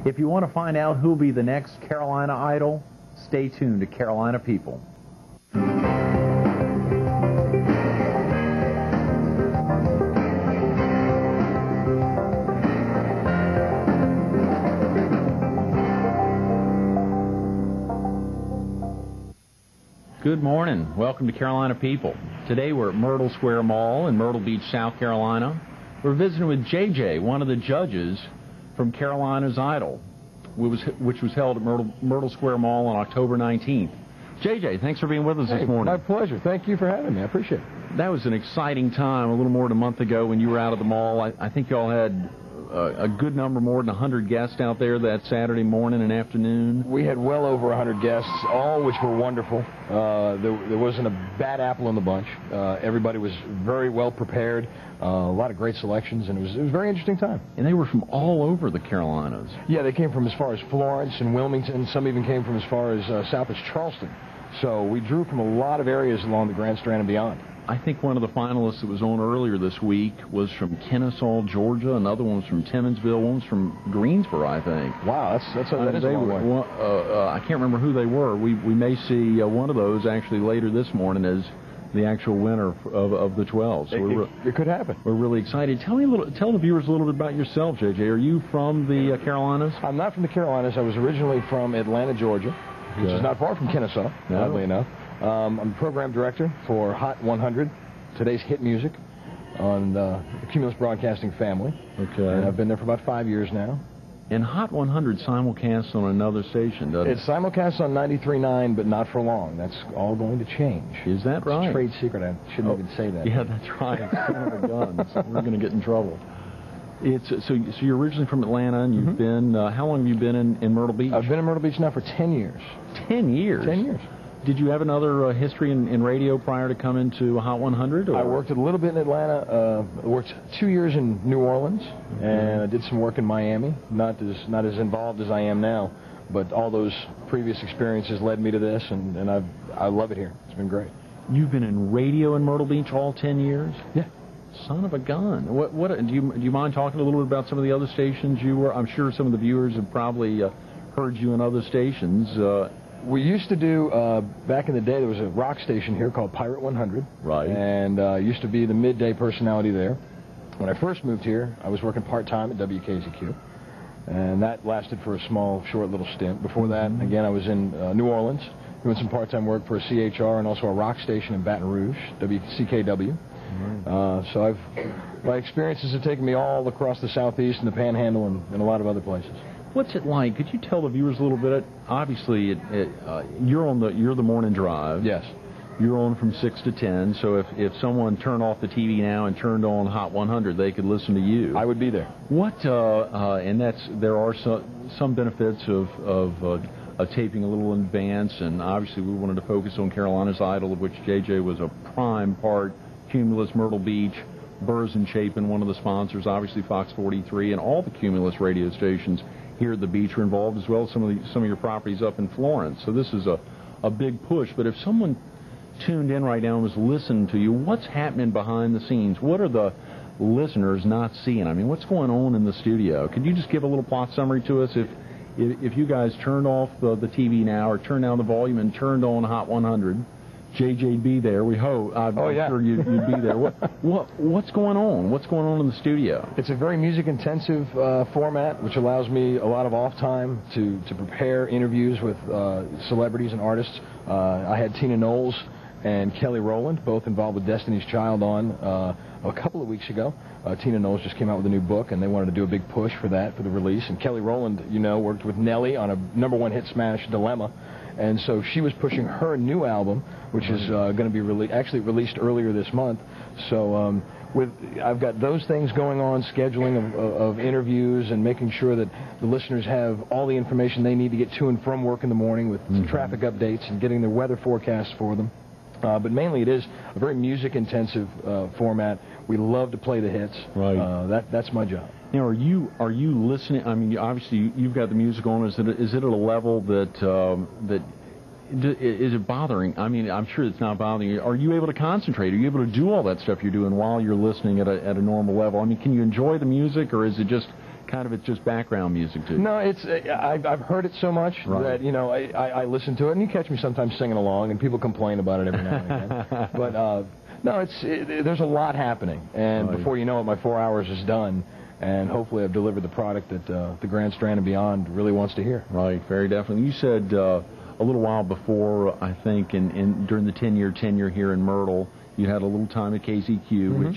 If you want to find out who'll be the next Carolina Idol, stay tuned to Carolina People. Good morning. Welcome to Carolina People. Today we're at Myrtle Square Mall in Myrtle Beach, South Carolina. We're visiting with JJ, one of the judges from Carolina's Idol, which was held at Myrtle Square Mall on October 19th. JJ, thanks for being with us this morning. My pleasure. Thank you for having me. I appreciate it. That was an exciting time a little more than a month ago when you were out at the mall. I think y'all had a good number, more than 100 guests out there that Saturday morning and afternoon. We had well over 100 guests, all which were wonderful. There wasn't a bad apple in the bunch. Everybody was very well prepared. A lot of great selections, and it was a very interesting time. And they were from all over the Carolinas. Yeah, they came from as far as Florence and Wilmington. Some even came from as far as south as Charleston. So we drew from a lot of areas along the Grand Strand and beyond. I think one of the finalists that was on earlier this week was from Kennesaw, Georgia. Another one was from Timminsville. One was from Greensboro, I think. Wow, that is a long way. I can't remember who they were. We may see one of those actually later this morning as the actual winner of the 12. So it could happen. We're really excited. Tell the viewers a little bit about yourself, JJ. Are you from the Carolinas? I'm not from the Carolinas. I was originally from Atlanta, Georgia, which is not far from Kennesaw, oddly enough. I'm the program director for Hot 100, today's hit music on the Cumulus Broadcasting family. Okay. And I've been there for about 5 years now. And Hot 100 simulcasts on another station, doesn't it? It simulcasts on 93.9, but not for long. That's all going to change. Is that right? It's a trade secret. I shouldn't even say that. Yeah, that's right. Son of a gun. So we're going to get in trouble. So you're originally from Atlanta, and you've been, how long have you been in Myrtle Beach? I've been in Myrtle Beach now for 10 years. 10 years? 10 years. Did you have another history in radio prior to coming to Hot 100? Or? I worked a little bit in Atlanta. I worked 2 years in New Orleans, and I did some work in Miami. Not as involved as I am now, but all those previous experiences led me to this, and I love it here. It's been great. You've been in radio in Myrtle Beach all 10 years? Yeah. Son of a gun. What do you mind talking a little bit about some of the other stations you were? I'm sure some of the viewers have probably heard you in other stations. We used to do, back in the day, there was a rock station here called Pirate 100. Right. And used to be the midday personality there. When I first moved here, I was working part-time at WKZQ. And that lasted for a small, short little stint. Before that, again, I was in New Orleans, doing some part-time work for a CHR and also a rock station in Baton Rouge, WCKW. So my experiences have taken me all across the Southeast and the Panhandle and a lot of other places. What's it like? Could you tell the viewers a little bit? Obviously, you're the morning drive. Yes. You're on from 6 to 10. So if someone turned off the TV now and turned on Hot 100, they could listen to you. I would be there. There are some benefits of taping a little in advance, and obviously we wanted to focus on Carolina's Idol, of which JJ was a prime part. Cumulus, Myrtle Beach, Burrs and Chapin, one of the sponsors, obviously Fox 43, and all the Cumulus radio stations here at the beach are involved, as well as some of your properties up in Florence. So this is a big push. But if someone tuned in right now and was listening to you, what's happening behind the scenes? What are the listeners not seeing? I mean, what's going on in the studio? Could you just give a little plot summary to us? If you guys turned off the TV now, or turned down the volume and turned on Hot 100, JJ'd be there. We hope. I'm sure you'd be there. What's going on? What's going on in the studio? It's a very music-intensive format, which allows me a lot of off time to prepare interviews with celebrities and artists. I had Tina Knowles and Kelly Rowland, both involved with Destiny's Child, on a couple of weeks ago. Tina Knowles just came out with a new book, and they wanted to do a big push for that, for the release. And Kelly Rowland, worked with Nelly on a #1 hit smash, Dilemma. And so she was pushing her new album, which is going to be released earlier this month. So I've got those things going on, scheduling of interviews and making sure that the listeners have all the information they need to get to and from work in the morning, with some traffic updates and getting their weather forecasts for them. But mainly it is a very music-intensive format. We love to play the hits. Right. That's my job. Now, are you listening? I mean, obviously you've got the music on. Is it at a level that is it bothering? I mean, I'm sure it's not bothering you. Are you able to concentrate? Are you able to do all that stuff you're doing while you're listening at a normal level? I mean, can you enjoy the music, or is it just kind of it's just background music to you? No, it's I've heard it so much that, you know, I listen to it, and you catch me sometimes singing along, and people complain about it every now and again. But no, there's a lot happening, and before you know it, my 4 hours is done, and hopefully I've delivered the product that the Grand Strand and beyond really wants to hear. Right, very definitely. You said a little while before, I think, during the 10-year tenure here in Myrtle, you had a little time at KZQ,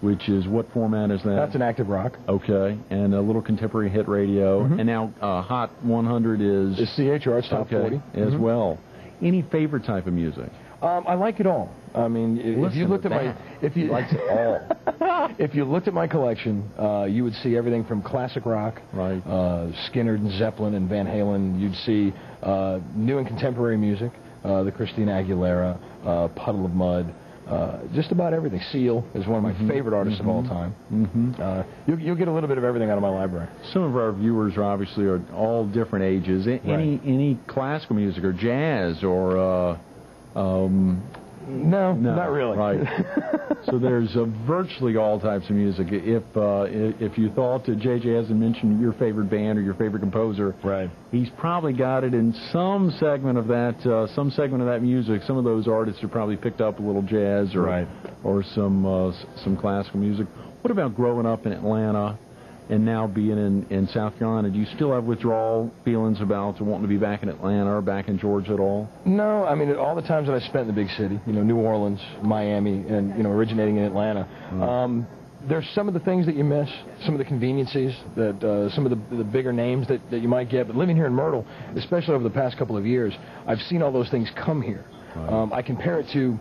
which is what format is that? That's an active rock. Okay, and a little contemporary hit radio, and now Hot 100 is CHR, it's top 40 as well. Any favorite type of music? I like it all. I mean, if you looked at if you looked at my collection, you would see everything from classic rock, Skinner and Zeppelin and Van Halen. You'd see new and contemporary music, the Christina Aguilera, Puddle of Mud, just about everything. Seal is one of my favorite artists of all time. You'll get a little bit of everything out of my library. Some of our viewers are obviously all different ages. Any classical music or jazz or no, not really. Right. So there's virtually all types of music. If you thought that JJ hasn't mentioned your favorite band or your favorite composer, he's probably got it in some segment of that music. Some of those artists have probably picked up a little jazz or some classical music. What about growing up in Atlanta and now being in South Carolina? Do you still have withdrawal feelings about wanting to be back in Atlanta or back in Georgia at all? No, I mean, all the times that I spent in the big city, you know, New Orleans, Miami, and, you know, originating in Atlanta, there's some of the things that you miss, some of the conveniencies, that some of the bigger names that you might get. But living here in Myrtle, especially over the past couple of years, I've seen all those things come here. I compare it to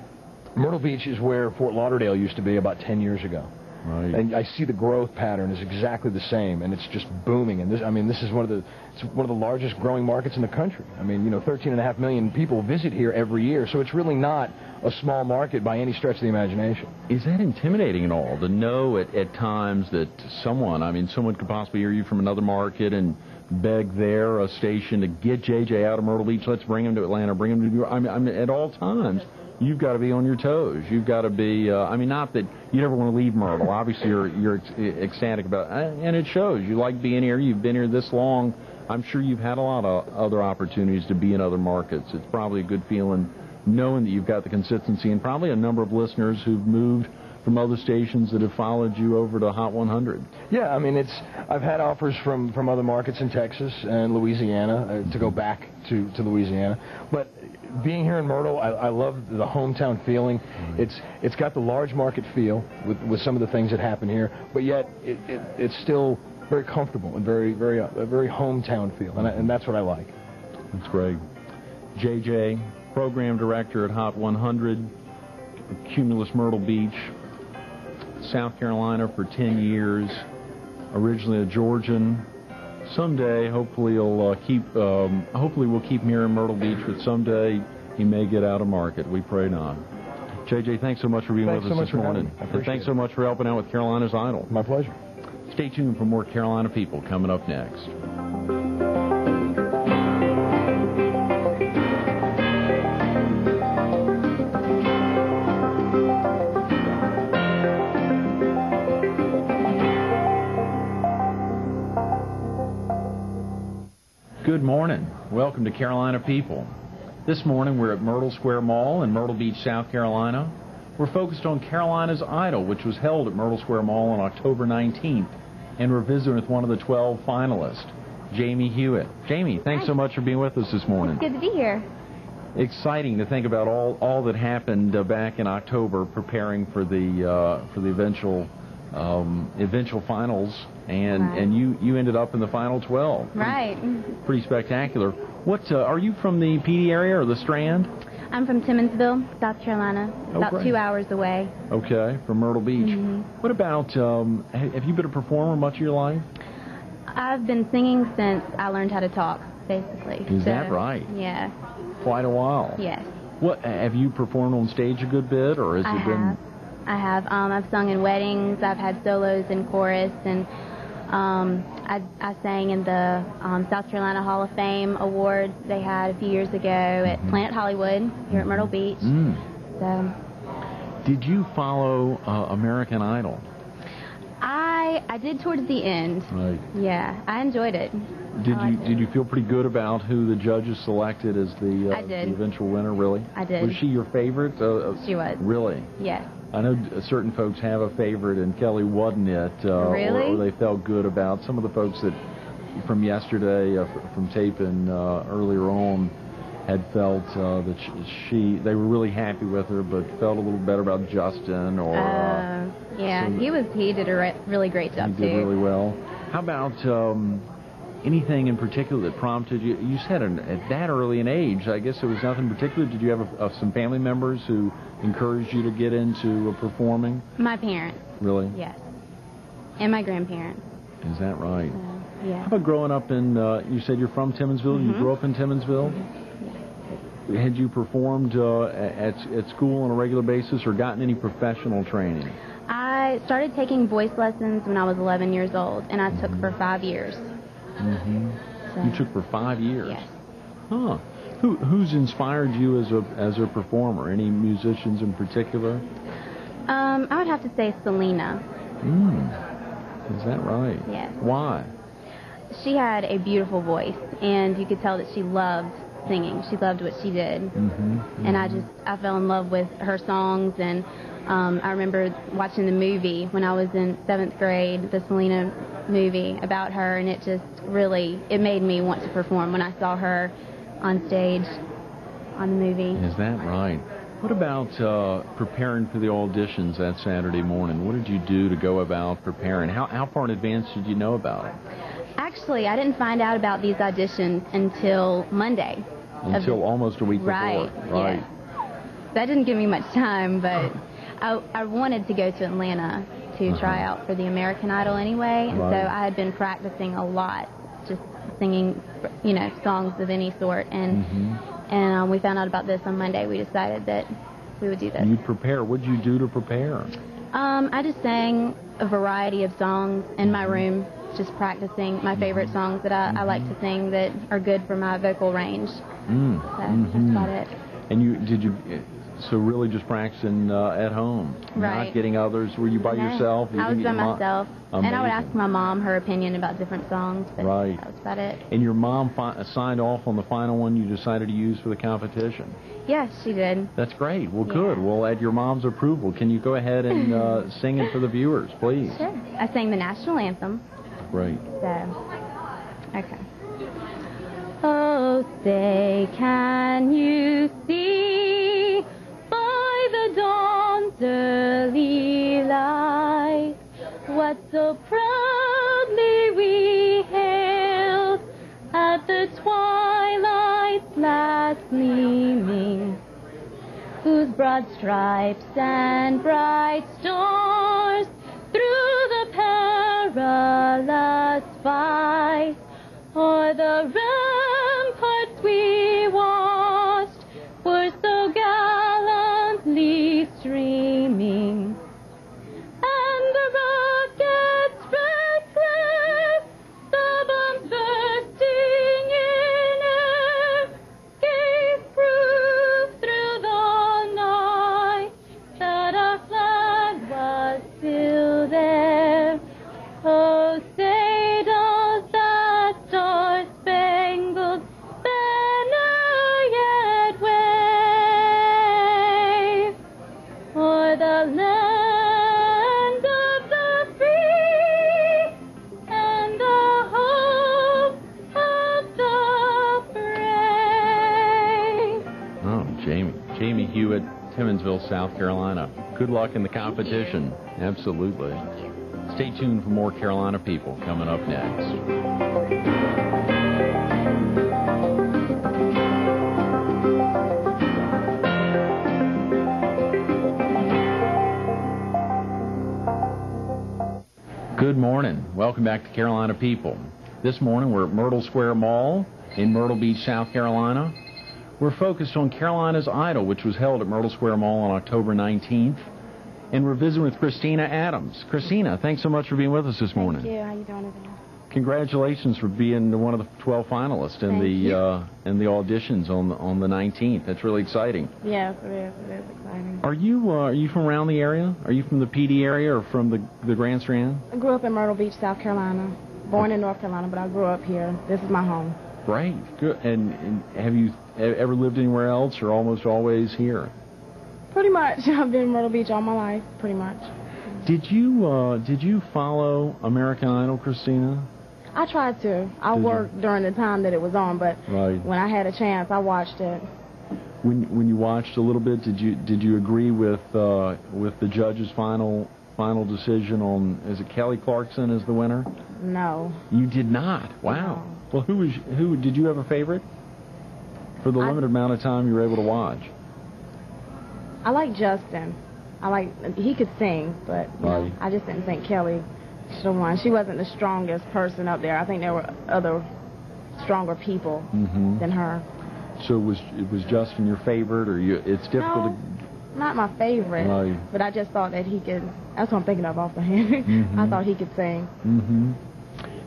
Myrtle Beach is where Fort Lauderdale used to be about 10 years ago. And I see the growth pattern is exactly the same, and it's just booming. And this is one of the largest growing markets in the country. I mean, you know, 13.5 million people visit here every year, so it's really not a small market by any stretch of the imagination. Is that intimidating at all, to know at times that someone could possibly hear you from another market and beg a station to get JJ out of Myrtle Beach, let's bring him to Atlanta, bring him to New York? I mean, at all times, you've got to be on your toes. You've got to be, not that you never want to leave Myrtle. Obviously, you're ecstatic about it, and it shows. You like being here. You've been here this long. I'm sure you've had a lot of other opportunities to be in other markets. It's probably a good feeling knowing that you've got the consistency, and probably a number of listeners who've moved from other stations that have followed you over to Hot 100. Yeah, I mean, I've had offers from other markets in Texas and Louisiana to go back to Louisiana, but being here in Myrtle, I love the hometown feeling. It's got the large market feel with some of the things that happen here, but yet it's still very comfortable and a very hometown feel, and that's what I like. That's great. JJ, program director at Hot 100, Cumulus Myrtle Beach, South Carolina for 10 years, originally a Georgian. Someday, hopefully we'll keep him here in Myrtle Beach, but someday he may get out of market. We pray not. JJ, thanks so much for being with us this morning. And thanks so much for helping out with Carolina's Idol. My pleasure. Stay tuned for more Carolina People coming up next. Good morning. Welcome to Carolina People. This morning we're at Myrtle Square Mall in Myrtle Beach, South Carolina. We're focused on Carolina's Idol, which was held at Myrtle Square Mall on October 19th. And we're visiting with one of the 12 finalists, Jamie Hewitt. Jamie, thanks so much for being with us this morning. It's good to be here. Exciting to think about all that happened back in October, preparing for the eventual finals, and you ended up in the final 12. Pretty spectacular. What are you from the PD area or the Strand? I'm from Timmonsville, South Carolina, about 2 hours away. Okay, from Myrtle Beach. What about, have you been a performer much of your life? I've been singing since I learned how to talk, basically. Is that right? Yeah. Quite a while. Yes. What, have you performed on stage a good bit, or has it been... I have. I've sung in weddings. I've had solos in chorus, and I sang in the South Carolina Hall of Fame award they had a few years ago at Planet Hollywood here at Myrtle Beach. So, did you follow American Idol? I I did towards the end. Right. Yeah, I enjoyed it. Did you feel pretty good about who the judges selected as the eventual winner? Really? I did. Was she your favorite? She was. Really? Yes. I know certain folks have a favorite, and Kelly wasn't it. Really? Or they felt good about some of the folks that from yesterday, from taping earlier on, had felt that they were really happy with her, but felt a little better about Justin. Or yeah, so he did a really great job too. He did really well. How about anything in particular that prompted you? You said at that early an age, I guess there was nothing particular. Did you have some family members who encouraged you to get into performing? My parents. Really? Yes. And my grandparents. Is that right? Yeah. How about growing up in, you said you're from Timmonsville, Mm-hmm. You grew up in Timmonsville? Yeah. Had you performed at school on a regular basis or gotten any professional training? I started taking voice lessons when I was 11 years old, and I took for 5 years. Mm-hmm. So, you took for 5 years? Yes. Huh. Who's inspired you as a performer? Any musicians in particular? I would have to say Selena. Is that right? Yes. Why? She had a beautiful voice, and you could tell that she loved singing. She loved what she did. Mm-hmm. And I fell in love with her songs, and I remember watching the movie when I was in 7th grade, the Selena movie about her, and it just really, it made me want to perform when I saw her on stage on the movie. Is that right? What about preparing for the auditions that Saturday morning? What did you do to go about preparing? How far in advance did you know about it? Actually, I didn't find out about these auditions until Monday. Until almost a week before. Right. Right. Yeah. That didn't give me much time, but I wanted to go to Atlanta to try out for the American Idol anyway, and so I had been practicing a lot, just singing, songs of any sort, and we found out about this on Monday. We decided that we would do this. You prepare. What did you do to prepare? I just sang a variety of songs in my room, just practicing my favorite songs that I like to sing that are good for my vocal range. So that's about it. And so really just practicing at home, right? Not getting others. Were you by yourself? I was by myself. Amazing. And I would ask my mom her opinion about different songs, but that was about it. And your mom signed off on the final one you decided to use for the competition? Yes, she did. That's great. Well, good. Well, at your mom's approval, can you go ahead and sing it for the viewers, please? Sure. I sang the national anthem. Great. So, okay. Oh, say, can you see by the dawn's early light what so proudly we hailed at the twilight's last gleaming, whose broad stripes and bright stars through the perilous fight o'er the ramparts we watched were so gallantly streaming, and the rockets' reckless, the bombs bursting in air, gave proof through the night that our flag was still there. Oh, say does that star-spangled banner yet wave o'er the land of the free and the hope of the brave? Oh, Jamie Hewitt, Timmonsville, South Carolina. Good luck in the competition. Absolutely. Stay tuned for more Carolina People coming up next. Good morning. Welcome back to Carolina People. This morning we're at Myrtle Square Mall in Myrtle Beach, South Carolina. We're focused on Carolina's Idol, which was held at Myrtle Square Mall on October 19th. And we're visiting with Christina Adams. Christina, thanks so much for being with us this morning. Thank you. How you doing today? congratulations for being one of the 12 finalists in the auditions on the 19th. That's really exciting. Yes, it is. It is exciting. Are you from around the area? Are you from the PD area or from the Grand Strand? I grew up in Myrtle Beach, South Carolina. Born in North Carolina, but I grew up here. This is my home. Great, good. And have you ever lived anywhere else, or almost always here? Pretty much. I've been in Myrtle Beach all my life, pretty much. Did you follow American Idol, Christina? I tried to. I worked during the time that it was on, but when I had a chance, I watched it. When you watched a little bit, did you agree with the judge's final decision on, is it Kelly Clarkson as the winner? No. You did not. Wow. No. Well, who did you have a favorite for the limited amount of time you were able to watch? I like Justin. He could sing, but you know, I just didn't think Kelly should have won. She wasn't the strongest person up there. I think there were other stronger people than her. So was Justin your favorite, or it's difficult to... Not my favorite, but I just thought that he could. That's what I'm thinking of off the hand. I thought he could sing.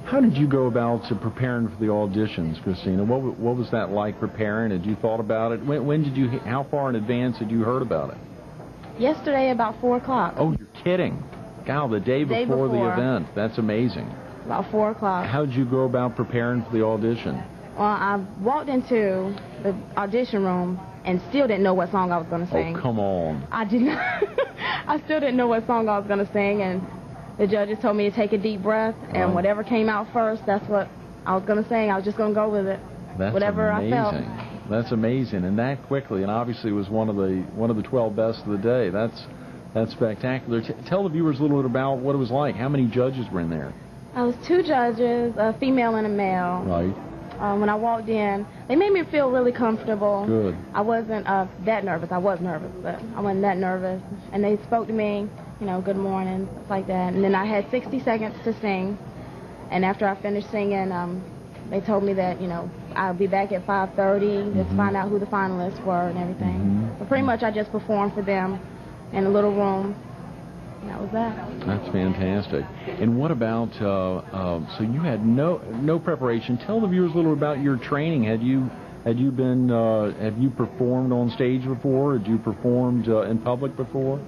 How did you go about preparing for the auditions, Christina? What was that like preparing? Had you thought about it? When did you? How far in advance had you heard about it? Yesterday, about 4 o'clock. Oh, you're kidding! God, the day before the event. That's amazing. About 4 o'clock. How did you go about preparing for the audition? Well, I walked into the audition room and still didn't know what song I was going to sing. Oh, come on. I did not. I still didn't know what song I was going to sing, and the judges told me to take a deep breath, and whatever came out first, that's what I was going to sing. I was just going to go with it. That's whatever amazing. I felt. That's amazing, and that quickly, and obviously was one of the 12 best of the day. That's spectacular. Tell the viewers a little bit about what it was like. How many judges were in there? I was 2 judges, a female and a male. Right. When I walked in, they made me feel really comfortable. Good. I wasn't that nervous. I was nervous, but I wasn't that nervous. And they spoke to me, you know, good morning, stuff like that. And then I had 60 seconds to sing. And after I finished singing, they told me that, you know, I'll be back at 5:30 just to find out who the finalists were and everything. But pretty much I just performed for them in a little room. And that was that. That's fantastic. And what about, so you had no preparation. Tell the viewers a little about your training. Have you performed on stage before? Had you performed in public before?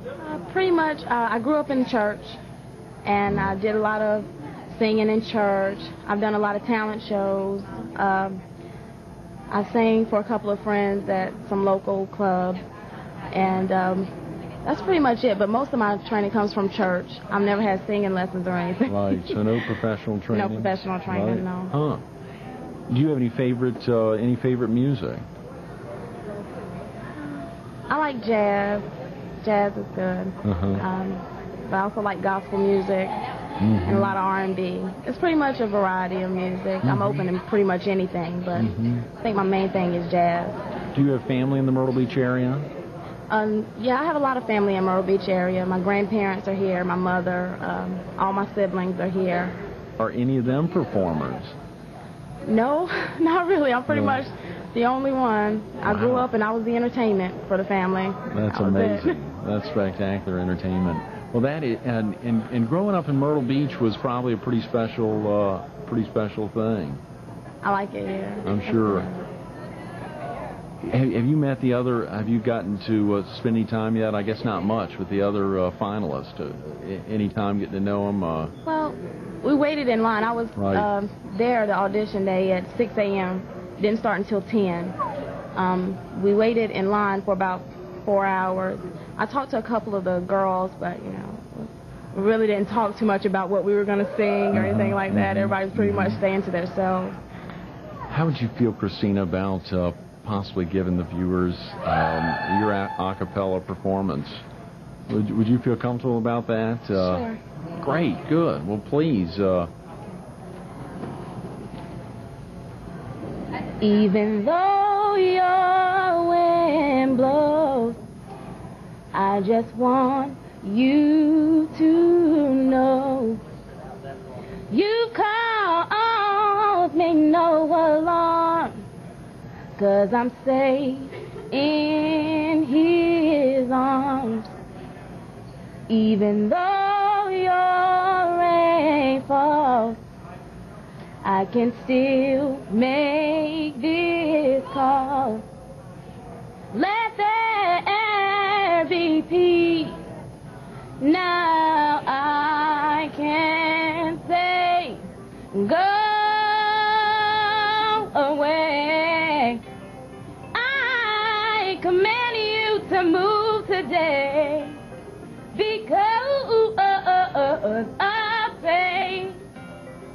Pretty much. I grew up in church, and I did a lot of singing in church. I've done a lot of talent shows. I sang for a couple of friends at some local clubs, and that's pretty much it, but most of my training comes from church. I've never had singing lessons or anything. Right, so no professional training? No professional training, no. Huh. Do you have any favorite music? I like jazz. Jazz is good. But I also like gospel music and a lot of R&B. It's pretty much a variety of music. I'm open to pretty much anything, but I think my main thing is jazz. Do you have family in the Myrtle Beach area? Yeah, I have a lot of family in Myrtle Beach area. My grandparents are here, my mother, all my siblings are here. Are any of them performers? No, not really. I'm pretty much the only one. I grew up and I was the entertainment for the family. That's amazing. That's spectacular entertainment. Well, that is, and growing up in Myrtle Beach was probably a pretty special thing. I like it, yeah. I'm sure. Have you met the other? Have you gotten to spend any time yet? I guess not much with the other finalists. Any time getting to know them? Well, we waited in line. I was there the audition day at 6 a.m. Didn't start until 10. We waited in line for about 4 hours. I talked to a couple of the girls, but you know, we really didn't talk too much about what we were going to sing or anything like that. Everybody was pretty much staying to themselves. How would you feel, Christina, about possibly giving the viewers your a cappella performance? Would you feel comfortable about that? Sure. Great, good. Well, please. Even though your wind blows, I just want you to know you called me no alarm, 'cause I'm safe in his arms. Even though your rain falls, I can still make this call. Let there be peace. Now I can say, go away. I command you to move today, because I pray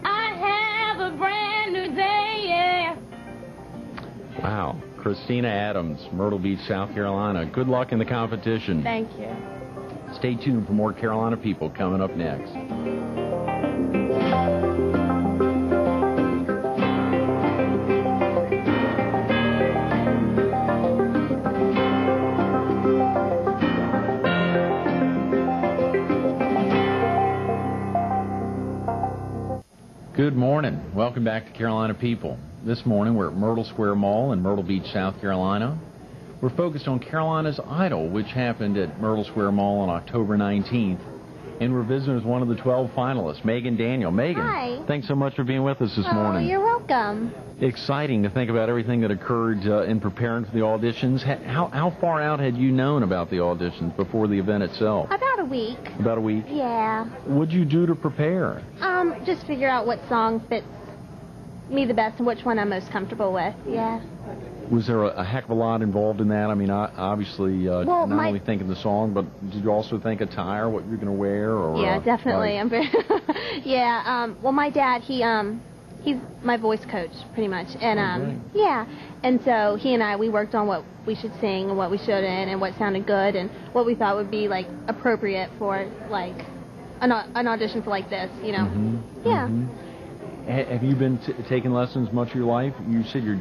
I have a brand new day. Yeah. Wow. Christina Adams, Myrtle Beach, South Carolina. Good luck in the competition. Thank you. Stay tuned for more Carolina People coming up next. Good morning. Welcome back to Carolina People. This morning we're at Myrtle Square Mall in Myrtle Beach, South Carolina. We're focused on Carolina's Idol, which happened at Myrtle Square Mall on October 19th. And we're visiting with one of the 12 finalists, Megan Daniel. Megan, Hi. Thanks so much for being with us this morning. You're welcome. Exciting to think about everything that occurred in preparing for the auditions. How far out had you known about the auditions before the event itself? About a week. About a week? Yeah. What'd you do to prepare? Just figure out what song fits me the best and which one I'm most comfortable with. Yeah. Was there a heck of a lot involved in that? I mean, obviously, not only thinking the song, but did you also think attire, what you're going to wear? Or, yeah, definitely. I'm very yeah. Well, my dad, he's my voice coach, pretty much, and yeah. And so he and we worked on what we should sing and what we shouldn't, and what sounded good, and what we thought would be like appropriate for like an audition for like this, you know. Mm-hmm. Yeah. Mm-hmm. Have you been taking lessons much of your life? You said your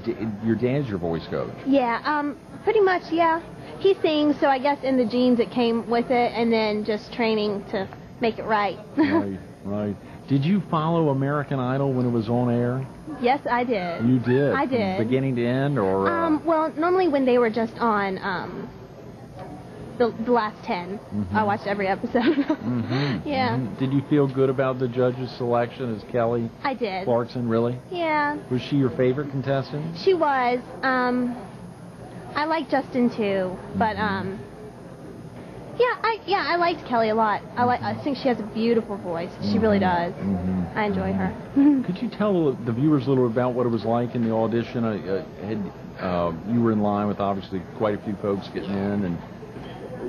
dad's your voice coach. Yeah, pretty much, yeah. He sings, so I guess in the genes it came with it, and then just training to make it right. Right. Did you follow American Idol when it was on air? Yes, I did. You did? I did. From beginning to end, or? Well, normally when they were just on the last 10, mm-hmm. I watched every episode. Mm-hmm. Yeah. Mm-hmm. Did you feel good about the judges' selection as Kelly I did. Clarkson, really? Yeah. Was she your favorite contestant? She was. I like Justin too, but I liked Kelly a lot. I think she has a beautiful voice. She really does. Mm-hmm. I enjoy her. Could you tell the viewers a little bit about what it was like in the audition? You were in line with obviously quite a few folks getting in, and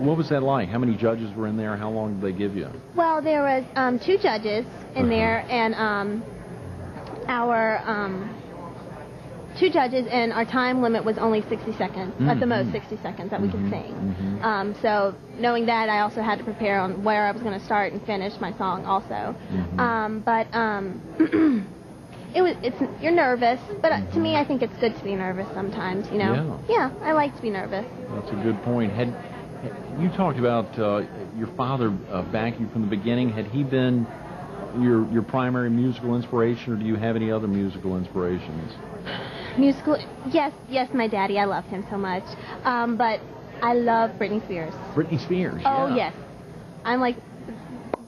what was that like? How many judges were in there? How long did they give you? Well, there was 2 judges in there, and our 2 judges, and our time limit was only 60 seconds, at the most 60 seconds that we could sing. Mm-hmm. So knowing that, I also had to prepare on where I was going to start and finish my song also. Mm-hmm. You're nervous, but to me, I think it's good to be nervous sometimes, you know? Yeah, I like to be nervous. That's a good point. You talked about your father backing you from the beginning. Had he been your primary musical inspiration, or do you have any other musical inspirations? Musical, yes, my daddy. I love him so much. But I love Britney Spears. Britney Spears, Oh, yeah. yes. I'm like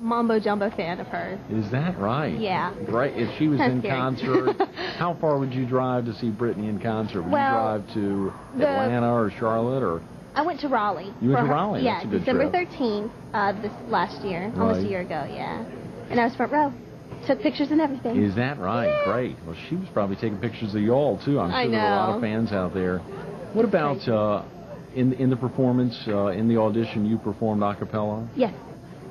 Mambo Jumbo fan of hers. Is that right? Yeah. Right. If she was That's in scary. concert, how far would you drive to see Britney in concert? Would you drive to Atlanta or Charlotte, or? I went to Raleigh. You went to Raleigh? Yeah, That's a good December trip. 13th this last year, almost a year ago, yeah. And I was front row. Took pictures and everything. Is that right? Yeah. Great. Well, she was probably taking pictures of y'all, too. I'm sure there were a lot of fans out there. What about in the performance, in the audition, you performed a cappella? Yes.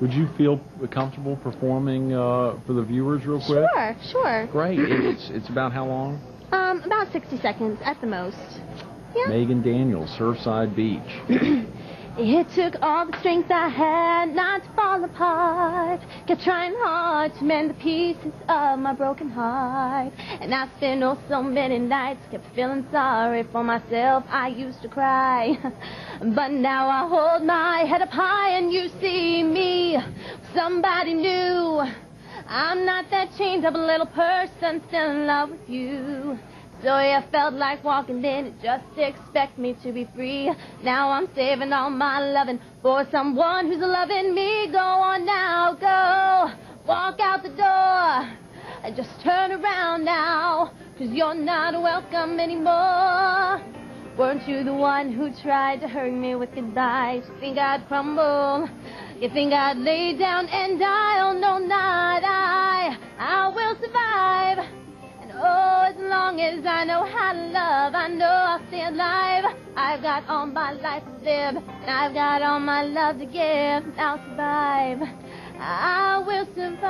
Would you feel comfortable performing for the viewers real quick? Sure. Great. It's about how long? About 60 seconds at the most. Yeah. Megan Daniels, Surfside Beach. It took all the strength I had not to fall apart. Kept trying hard to mend the pieces of my broken heart. And I spent so many nights, kept feeling sorry for myself. I used to cry. But now I hold my head up high and you see me, somebody new. I'm not that chained up little person still in love with you. So I felt like walking in it just to expect me to be free. Now I'm saving all my loving for someone who's loving me. Go on now, go. Walk out the door. And just turn around now, 'cause you're not welcome anymore. Weren't you the one who tried to hurt me with goodbyes? You think I'd crumble? You think I'd lay down and die? Oh, no, not I will survive. And oh, as long as I know how to love, I know I'll stay alive. I've got all my life to live, and I've got all my love to give. I'll survive. I will survive.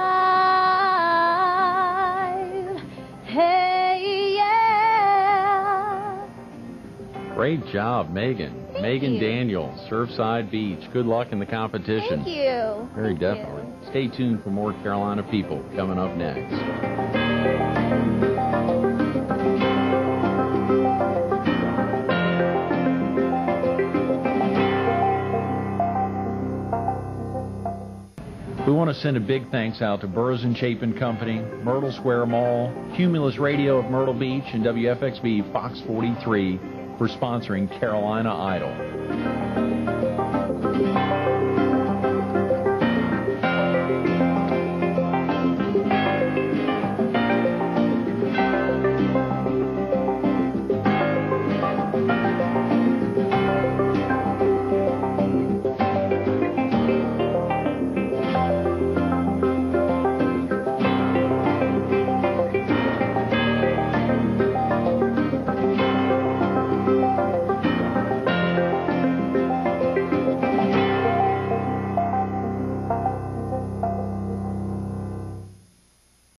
Hey, yeah. Great job, Megan. Megan you. Daniels, Surfside Beach. Good luck in the competition. Thank you. Very Thank definitely. Stay tuned for more Carolina People coming up next. We want to send a big thanks out to Burrs & Chapin Company, Myrtle Square Mall, Cumulus Radio of Myrtle Beach, and WFXB Fox 43 for sponsoring Carolina Idol.